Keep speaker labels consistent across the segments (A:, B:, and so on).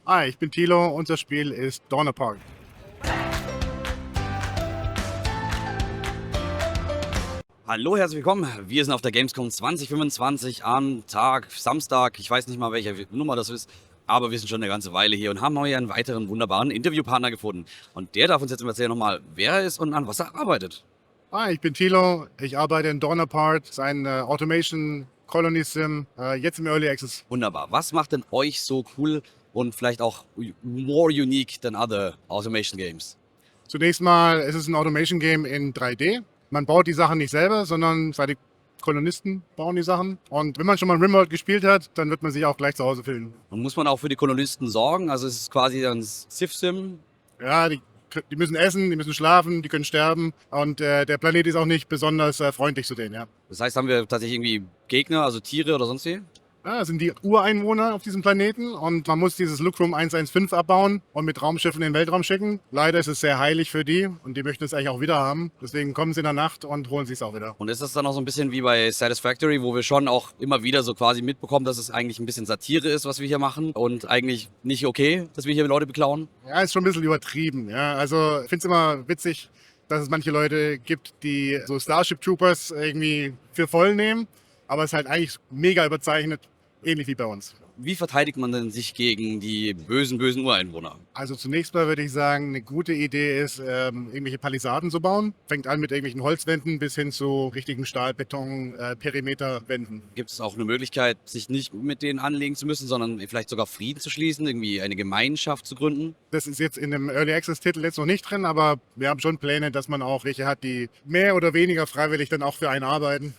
A: Hi, ich bin Thilo, unser Spiel ist Dawn Apart.
B: Hallo, herzlich willkommen. Wir sind auf der Gamescom 2025 am Tag Samstag. Ich weiß nicht mal, welche Nummer das ist, aber wir sind schon eine ganze Weile hier und haben heute einen weiteren wunderbaren Interviewpartner gefunden. Und der darf uns jetzt erzählen nochmal, wer er ist und an was er arbeitet.
A: Hi, ich bin Thilo, ich arbeite in Dawn Apart, sein Automation Colony Sim, jetzt im Early Access.
B: Wunderbar. Was macht denn euch so cool und vielleicht auch more unique than other Automation Games?
A: Zunächst mal, es ist ein Automation Game in 3D. Man baut die Sachen nicht selber, sondern seine Kolonisten bauen die Sachen. Und wenn man schon mal Rimworld gespielt hat, dann wird man sich auch gleich zu Hause fühlen.
B: Und muss man auch für die Kolonisten sorgen? Also es ist quasi ein Civ-Sim.
A: Ja, die müssen essen, die müssen schlafen, die können sterben. Und der Planet ist auch nicht besonders freundlich zu denen, ja.
B: Das heißt, haben wir tatsächlich irgendwie Gegner, also Tiere oder sonst wie?
A: Ja, das sind die Ureinwohner auf diesem Planeten und man muss dieses Lucrum 115 abbauen und mit Raumschiffen in den Weltraum schicken. Leider ist es sehr heilig für die und die möchten es eigentlich auch wieder haben. Deswegen kommen sie in der Nacht und holen sich es auch wieder.
B: Und ist das dann auch so ein bisschen wie bei Satisfactory, wo wir schon auch immer wieder so quasi mitbekommen, dass es eigentlich ein bisschen Satire ist, was wir hier machen und eigentlich nicht okay, dass wir hier Leute beklauen?
A: Ja, ist schon ein bisschen übertrieben. Ja. Also ich finde es immer witzig, dass es manche Leute gibt, die so Starship Troopers irgendwie für voll nehmen. Aber es ist halt eigentlich mega überzeichnet, ähnlich wie bei uns.
B: Wie verteidigt man denn sich gegen die bösen Ureinwohner?
A: Also zunächst mal würde ich sagen, eine gute Idee ist, irgendwelche Palisaden zu bauen. Fängt an mit irgendwelchen Holzwänden bis hin zu richtigen Stahl-Beton, Perimeterwänden.
B: Gibt es auch eine Möglichkeit, sich nicht mit denen anlegen zu müssen, sondern vielleicht sogar Frieden zu schließen, irgendwie eine Gemeinschaft zu gründen?
A: Das ist jetzt in dem Early Access Titel jetzt noch nicht drin, aber wir haben schon Pläne, dass man auch welche hat, die mehr oder weniger freiwillig dann auch für einen arbeiten.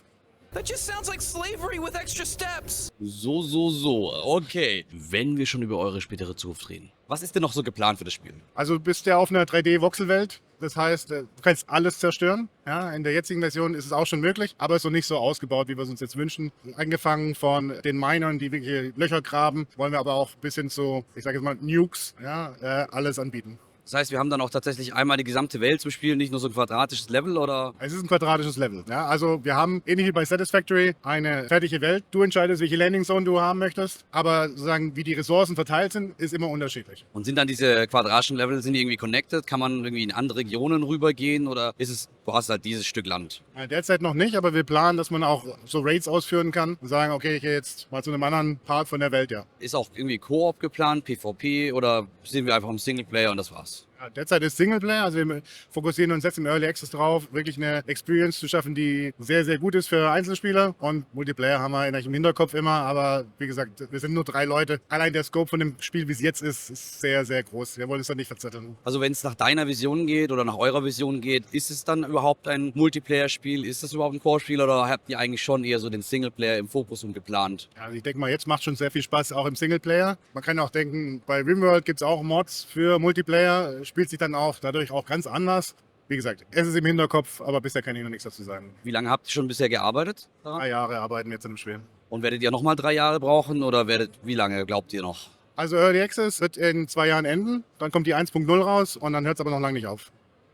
C: That just sounds like slavery with extra steps.
B: So. Okay. Wenn wir schon über eure spätere Zukunft reden. Was ist denn noch so geplant für das Spiel?
A: Also du bist ja auf einer 3D-Voxelwelt. Das heißt, du kannst alles zerstören. Ja, in der jetzigen Version ist es auch schon möglich, aber es ist noch nicht so ausgebaut, wie wir es uns jetzt wünschen. Angefangen von den Minern, die wirklich Löcher graben, wollen wir aber auch bis hin zu, ich sage jetzt mal, Nukes, ja, alles anbieten.
B: Das heißt, wir haben dann auch tatsächlich einmal die gesamte Welt zu spielen, nicht nur so ein quadratisches Level oder?
A: Es ist ein quadratisches Level. Ja? Also wir haben, ähnlich wie bei Satisfactory, eine fertige Welt. Du entscheidest, welche Landing Zone du haben möchtest. Aber sozusagen, wie die Ressourcen verteilt sind, ist immer unterschiedlich.
B: Und sind dann diese quadratischen Level, sind die irgendwie connected? Kann man irgendwie in andere Regionen rübergehen oder ist es, du hast halt dieses Stück Land?
A: Derzeit noch nicht, aber wir planen, dass man auch so Raids ausführen kann und sagen, okay, ich gehe jetzt mal zu einem anderen Part von der Welt, ja.
B: Ist auch irgendwie Koop geplant, PvP oder sind wir einfach im Singleplayer und das war's?
A: Ja, derzeit ist Singleplayer, also wir fokussieren uns jetzt im Early Access drauf, wirklich eine Experience zu schaffen, die sehr, sehr gut ist für Einzelspieler. Und Multiplayer haben wir eigentlich im Hinterkopf immer, aber wie gesagt, wir sind nur 3 Leute. Allein der Scope von dem Spiel, wie es jetzt ist sehr, sehr groß. Wir wollen es dann nicht verzetteln.
B: Also wenn es nach deiner Vision geht oder nach eurer Vision geht, ist es dann überhaupt ein Multiplayer-Spiel? Ist es überhaupt ein Core-Spiel oder habt ihr eigentlich schon eher so den Singleplayer im Fokus und geplant?
A: Ja, also ich denke mal, jetzt macht schon sehr viel Spaß, auch im Singleplayer. Man kann auch denken, bei Rimworld gibt es auch Mods für Multiplayer, spielt sich dann auch dadurch auch ganz anders. Wie gesagt, es ist im Hinterkopf, aber bisher kann ich noch nichts dazu sagen.
B: Wie lange habt ihr schon bisher gearbeitet daran?
A: 3 Jahre arbeiten wir jetzt an dem Spiel.
B: Und werdet ihr nochmal 3 Jahre brauchen oder wie lange glaubt ihr noch?
A: Also Early Access wird in 2 Jahren enden, dann kommt die 1.0 raus und dann hört es aber noch lange nicht auf.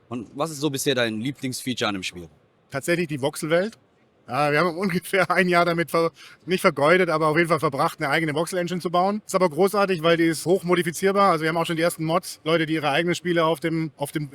B: Und was ist so bisher dein Lieblingsfeature an dem Spiel?
A: Tatsächlich die Voxelwelt. Ja, wir haben ungefähr 1 Jahr damit nicht vergeudet, aber auf jeden Fall verbracht, eine eigene Voxel-Engine zu bauen. Ist aber großartig, weil die ist hochmodifizierbar. Also wir haben auch schon die ersten Mods, Leute, die ihre eigenen Spiele auf dem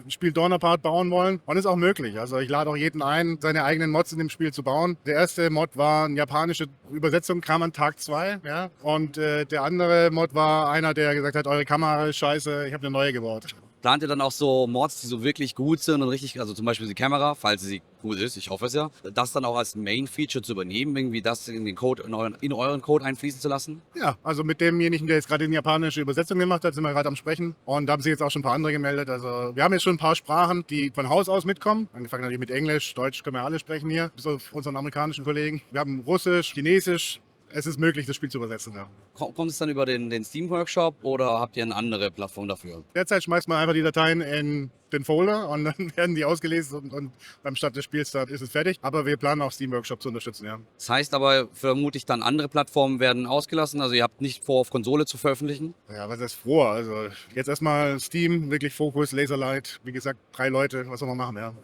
A: Spiel Dawn Apart bauen wollen. Und ist auch möglich. Also ich lade auch jeden ein, seine eigenen Mods in dem Spiel zu bauen. Der erste Mod war eine japanische Übersetzung, kam an Tag 2. Ja? Und der andere Mod war einer, der gesagt hat, eure Kamera ist scheiße, ich habe eine neue gebaut.
B: Plant ihr dann auch so Mods, die so wirklich gut sind und richtig, also zum Beispiel die Kamera, falls sie gut ist, ich hoffe es ja, das dann auch als Main-Feature zu übernehmen, irgendwie das in den Code, in euren Code einfließen zu lassen?
A: Ja, also mit demjenigen, der jetzt gerade die japanische Übersetzung gemacht hat, sind wir gerade am Sprechen. Und da haben sich jetzt auch schon ein paar andere gemeldet. Also wir haben jetzt schon ein paar Sprachen, die von Haus aus mitkommen. Angefangen natürlich mit Englisch, Deutsch können wir alle sprechen hier, bis auf unseren amerikanischen Kollegen. Wir haben Russisch, Chinesisch. Es ist möglich, das Spiel zu übersetzen, ja.
B: Kommt es dann über den Steam-Workshop oder habt ihr eine andere Plattform dafür?
A: Derzeit schmeißt man einfach die Dateien in den Folder und dann werden die ausgelesen und beim Start des Spiels dann ist es fertig. Aber wir planen auch Steam Workshop zu unterstützen, ja.
B: Das heißt aber, vermutlich dann andere Plattformen werden ausgelassen, also ihr habt nicht vor, auf Konsole zu veröffentlichen?
A: Ja, was ist vor? Also jetzt erstmal Steam, wirklich Fokus, Laserlight. Wie gesagt, 3 Leute, was soll man machen, ja.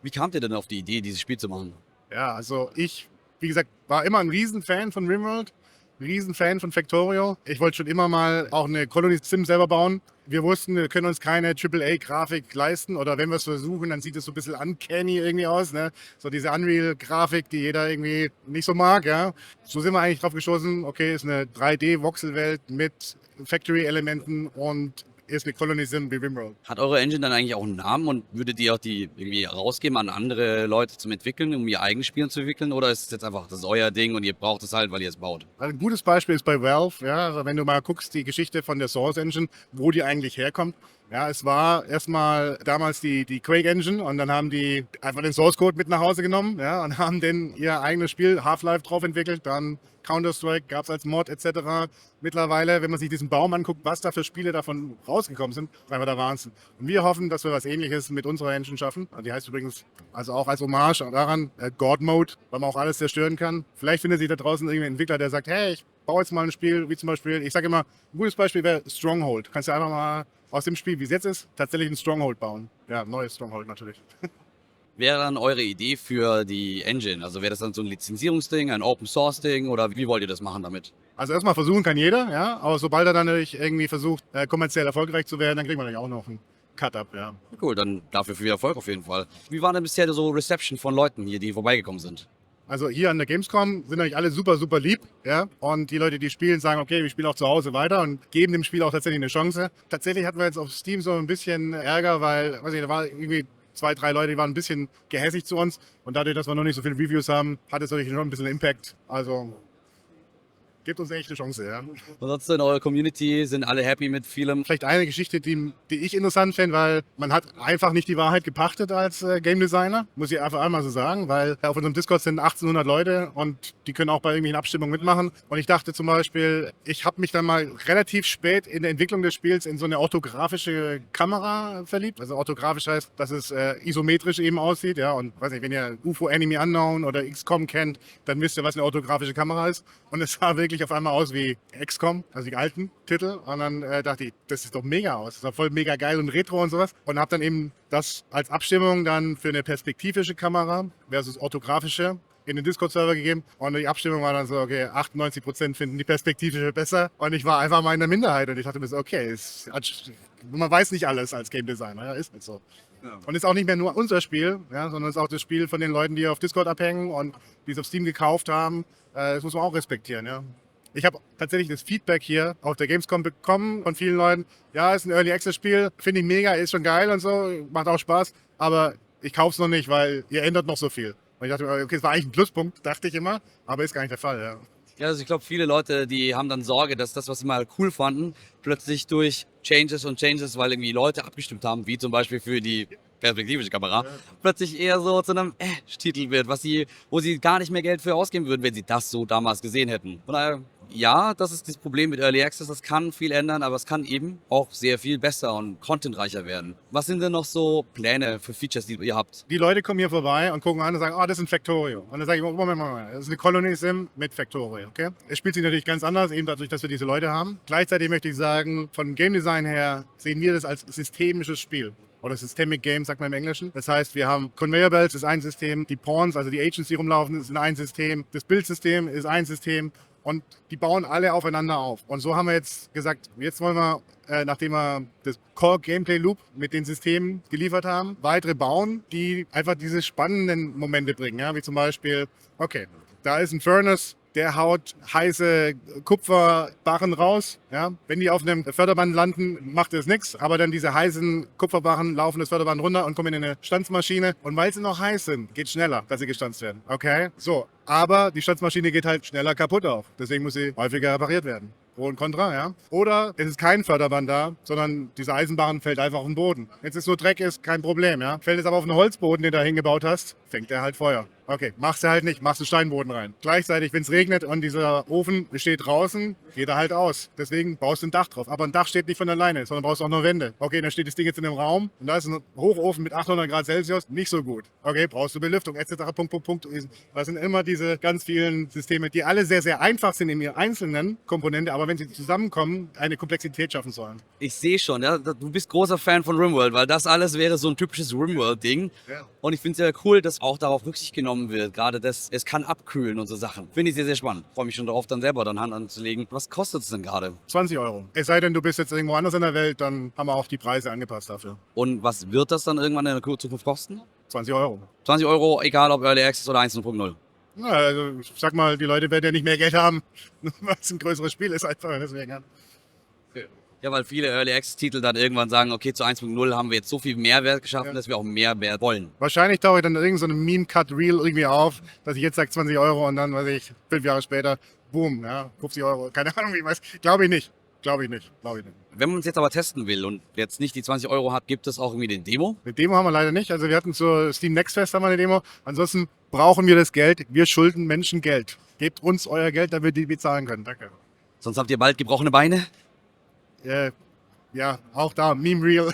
B: Wie kamt ihr denn auf die Idee, dieses Spiel zu machen?
A: Ja, also ich, wie gesagt, war immer ein Riesenfan von Rimworld. Riesenfan von Factorio. Ich wollte schon immer mal auch eine Colony Sim selber bauen. Wir wussten, wir können uns keine AAA-Grafik leisten oder wenn wir es versuchen, dann sieht es so ein bisschen uncanny irgendwie aus. Ne? So diese Unreal-Grafik, die jeder irgendwie nicht so mag. Ja? So sind wir eigentlich drauf gestoßen, okay, ist eine 3D-Voxelwelt mit Factory-Elementen und ist eine Colony Sim wie Rimworld.
B: Hat eure Engine dann eigentlich auch einen Namen und würdet ihr auch die irgendwie rausgeben an andere Leute zum Entwickeln, um ihr eigenes Spiel zu entwickeln? Oder ist es jetzt einfach, das ist euer Ding und ihr braucht es halt, weil ihr es baut?
A: Also ein gutes Beispiel ist bei Valve, ja, also wenn du mal guckst, die Geschichte von der Source Engine, wo die eigentlich herkommt. Ja, es war erstmal damals die Quake Engine und dann haben die einfach den Source Code mit nach Hause genommen, ja, und haben dann ihr eigenes Spiel Half-Life drauf entwickelt, dann Counter-Strike gab es als Mod etc. Mittlerweile, wenn man sich diesen Baum anguckt, was da für Spiele davon rausgekommen sind, ist einfach der Wahnsinn. Und wir hoffen, dass wir was Ähnliches mit unserer Engine schaffen. Die heißt übrigens, also auch als Hommage daran, God Mode, weil man auch alles zerstören kann. Vielleicht findet sich da draußen irgendein Entwickler, der sagt, hey, ich baue jetzt mal ein Spiel, wie zum Beispiel, ich sage immer, ein gutes Beispiel wäre Stronghold. Kannst du einfach mal aus dem Spiel, wie es jetzt ist, tatsächlich ein Stronghold bauen. Ja, ein neues Stronghold natürlich.
B: Wäre dann eure Idee für die Engine? Also wäre das dann so ein Lizenzierungsding, ein Open-Source-Ding oder wie wollt ihr das machen damit?
A: Also erstmal versuchen kann jeder, ja, aber sobald er dann natürlich irgendwie versucht, kommerziell erfolgreich zu werden, dann kriegt man natürlich auch noch einen Cut-Up, ja.
B: Cool, dann dafür viel Erfolg auf jeden Fall. Wie war denn bisher so Reception von Leuten hier, die vorbeigekommen sind?
A: Also hier an der Gamescom sind eigentlich alle super, super lieb, ja. Und die Leute, die spielen, sagen, okay, wir spielen auch zu Hause weiter und geben dem Spiel auch tatsächlich eine Chance. Tatsächlich hatten wir jetzt auf Steam so ein bisschen Ärger, weil, weiß ich, da war irgendwie 2, 3 Leute, die waren ein bisschen gehässig zu uns. Und dadurch, dass wir noch nicht so viele Reviews haben, hat es natürlich schon ein bisschen Impact. Also gibt uns echt eine Chance, ja.
B: Ansonsten in eurer Community sind alle happy mit vielem.
A: Vielleicht eine Geschichte, die ich interessant finde, weil man hat einfach nicht die Wahrheit gepachtet als Game Designer, muss ich einfach einmal so sagen, weil auf unserem Discord sind 1800 Leute und die können auch bei irgendwelchen Abstimmungen mitmachen. Und ich dachte zum Beispiel, ich habe mich dann mal relativ spät in der Entwicklung des Spiels in so eine orthografische Kamera verliebt. Also orthografisch heißt, dass es isometrisch eben aussieht, ja. Und weiß nicht, wenn ihr UFO Enemy Unknown oder XCOM kennt, dann wisst ihr, was eine orthografische Kamera ist. Und es sah wirklich auf einmal aus wie XCOM, also die alten Titel. Und dann dachte ich, das sieht doch mega aus. Das war voll mega geil und retro und sowas. Und habe dann eben das als Abstimmung dann für eine perspektivische Kamera versus orthografische in den Discord-Server gegeben. Und die Abstimmung war dann so, okay, 98% finden die perspektivische besser. Und ich war einfach mal in der Minderheit. Und ich dachte mir so, okay, man weiß nicht alles als Game Designer. Ja, ist nicht so. Ja. Und ist auch nicht mehr nur unser Spiel, ja, sondern ist auch das Spiel von den Leuten, die auf Discord abhängen und die es auf Steam gekauft haben. Das muss man auch respektieren, ja. Ich habe tatsächlich das Feedback hier auf der Gamescom bekommen von vielen Leuten. Ja, ist ein Early Access Spiel, finde ich mega, ist schon geil und so, macht auch Spaß. Aber ich kaufe es noch nicht, weil ihr ändert noch so viel. Und ich dachte mir, okay, das war eigentlich ein Pluspunkt, dachte ich immer, aber ist gar nicht der Fall, ja.
B: Ja, also ich glaube, viele Leute, die haben dann Sorge, dass das, was sie mal cool fanden, plötzlich durch Changes, weil irgendwie Leute abgestimmt haben, wie zum Beispiel für die perspektivische Kamera, plötzlich eher so zu einem Titel wird, wo sie gar nicht mehr Geld für ausgeben würden, wenn sie das so damals gesehen hätten. Von daher, ja, das ist das Problem mit Early Access, das kann viel ändern, aber es kann eben auch sehr viel besser und contentreicher werden. Was sind denn noch so Pläne für Features, die ihr habt?
A: Die Leute kommen hier vorbei und gucken an und sagen, oh, das ist ein Factorio. Und dann sage ich, Moment, das ist eine Colony Sim mit Factorio, okay? Es spielt sich natürlich ganz anders, eben dadurch, dass wir diese Leute haben. Gleichzeitig möchte ich sagen, von Game Design her sehen wir das als systemisches Spiel. Oder Systemic Game, sagt man im Englischen. Das heißt, wir haben Conveyor Belts, ist ein System, die Pawns, also die Agents, die rumlaufen, ist ein System, das Bildsystem ist ein System und die bauen alle aufeinander auf. Und so haben wir jetzt gesagt, jetzt wollen wir, nachdem wir das Core Gameplay Loop mit den Systemen geliefert haben, weitere bauen, die einfach diese spannenden Momente bringen. Ja? Wie zum Beispiel, okay, da ist ein Furnace, der haut heiße Kupferbarren raus. Ja? Wenn die auf einem Förderband landen, macht es nichts. Aber dann diese heißen Kupferbarren laufen das Förderband runter und kommen in eine Stanzmaschine. Und weil sie noch heiß sind, geht schneller, dass sie gestanzt werden. Okay? So. Aber die Stanzmaschine geht halt schneller kaputt auf. Deswegen muss sie häufiger repariert werden. Pro und Contra, ja. Oder es ist kein Förderband da, sondern diese Eisenbarren fällt einfach auf den Boden. Jetzt ist nur Dreck, ist kein Problem, ja. Fällt es aber auf einen Holzboden, den du da hingebaut hast, fängt er halt Feuer. Okay, machst du halt nicht, machst du Steinboden rein. Gleichzeitig, wenn es regnet und dieser Ofen steht draußen, geht er halt aus. Deswegen baust du ein Dach drauf. Aber ein Dach steht nicht von alleine, sondern brauchst auch noch Wände. Okay, dann steht das Ding jetzt in einem Raum und da ist ein Hochofen mit 800 Grad Celsius, nicht so gut. Okay, brauchst du Belüftung etc. Punkt. Das sind immer diese ganz vielen Systeme, die alle sehr, sehr einfach sind in ihrer einzelnen Komponente, aber wenn sie zusammenkommen, eine Komplexität schaffen sollen.
B: Ich sehe schon, ja, du bist großer Fan von RimWorld, weil das alles wäre so ein typisches RimWorld-Ding.
A: Ja.
B: Und ich finde es ja cool, dass auch darauf Rücksicht genommen genommen wird. Gerade das, es kann abkühlen und so Sachen. Finde ich sehr, sehr spannend. Freue mich schon darauf, dann selber dann Hand anzulegen. Was kostet es denn gerade?
A: 20 Euro. Es sei denn, du bist jetzt irgendwo anders in der Welt, dann haben wir auch die Preise angepasst dafür.
B: Und was wird das dann irgendwann in der Zukunft kosten?
A: 20 Euro.
B: 20 Euro, egal ob Early Access oder 1.0.
A: Ja, also ich sag mal, die Leute werden ja nicht mehr Geld haben, weil es ein größeres Spiel ist einfach. Deswegen.
B: Ja, weil viele Early Access Titel dann irgendwann sagen, okay, zu 1.0 haben wir jetzt so viel Mehrwert geschaffen, dass wir auch mehr Wert wollen.
A: Wahrscheinlich tauche ich dann irgend so einen Meme-Cut-Reel irgendwie auf, dass ich jetzt sage 20 Euro und dann, weiß ich, 5 Jahre später, boom, ja, 50 Euro. Keine Ahnung, wie ich weiß. Glaube ich nicht.
B: Wenn man es jetzt aber testen will und jetzt nicht die 20 Euro hat, gibt es auch irgendwie eine Demo?
A: Eine Demo haben wir leider nicht. Also wir hatten zur Steam Next Fest haben wir eine Demo. Ansonsten brauchen wir das Geld. Wir schulden Menschen Geld. Gebt uns euer Geld, damit wir die bezahlen können. Danke.
B: Sonst habt ihr bald gebrochene Beine?
A: Ja, auch da, Meme-Reel.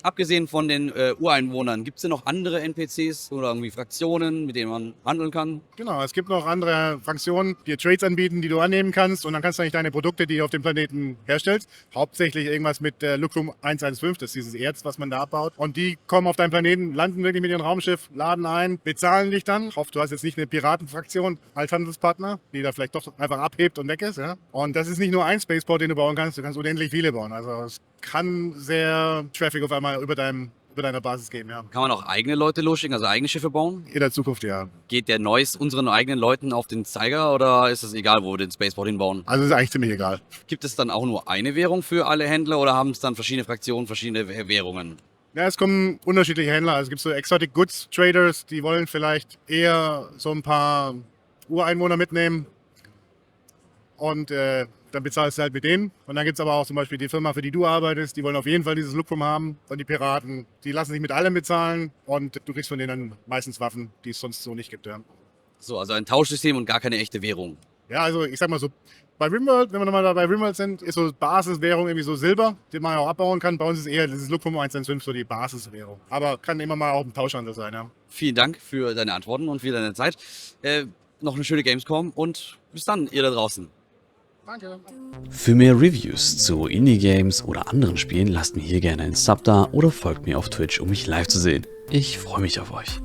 B: Abgesehen von den Ureinwohnern, gibt es denn noch andere NPCs oder irgendwie Fraktionen, mit denen man handeln kann?
A: Genau, es gibt noch andere Fraktionen, die dir Trades anbieten, die du annehmen kannst. Und dann kannst du eigentlich deine Produkte, die du auf dem Planeten herstellst, hauptsächlich irgendwas mit Lucrum 115, das ist dieses Erz, was man da abbaut. Und die kommen auf deinen Planeten, landen wirklich mit ihrem Raumschiff, laden ein, bezahlen dich dann. Ich hoffe, du hast jetzt nicht eine Piratenfraktion als Handelspartner, die da vielleicht doch einfach abhebt und weg ist. Ja? Und das ist nicht nur ein Spaceport, den du bauen kannst, du kannst unendlich viele bauen. Also es kann sehr Traffic auf einmal über deiner Basis geben, ja.
B: Kann man auch eigene Leute losschicken, also eigene Schiffe bauen?
A: In der Zukunft, ja.
B: Geht der Noise unseren eigenen Leuten auf den Zeiger oder ist es egal, wo wir den Spaceport hinbauen?
A: Also ist eigentlich ziemlich egal.
B: Gibt es dann auch nur eine Währung für alle Händler oder haben es dann verschiedene Fraktionen, verschiedene Währungen?
A: Ja, es kommen unterschiedliche Händler. Also es gibt so Exotic Goods Traders, die wollen vielleicht eher so ein paar Ureinwohner mitnehmen und dann bezahlst du halt mit denen. Und dann gibt es aber auch zum Beispiel die Firma, für die du arbeitest, die wollen auf jeden Fall dieses Lucrum haben. Und die Piraten, die lassen sich mit allem bezahlen und du kriegst von denen dann meistens Waffen, die es sonst so nicht gibt. Ja,
B: So, also ein Tauschsystem und gar keine echte Währung.
A: ja, also ich sag mal so, bei RimWorld, wenn wir nochmal da bei RimWorld sind, ist so Basiswährung irgendwie so Silber, den man ja auch abbauen kann. Bei uns ist eher dieses Lucrum 115 so die Basiswährung. Aber kann immer mal auch ein Tauschhandel sein, ja.
B: Vielen Dank für deine Antworten und für deine Zeit. Noch eine schöne Gamescom und bis dann, ihr da draußen.
A: Danke.
D: Für mehr Reviews zu Indie-Games oder anderen Spielen lasst mir hier gerne einen Sub da oder folgt mir auf Twitch, um mich live zu sehen. Ich freue mich auf euch.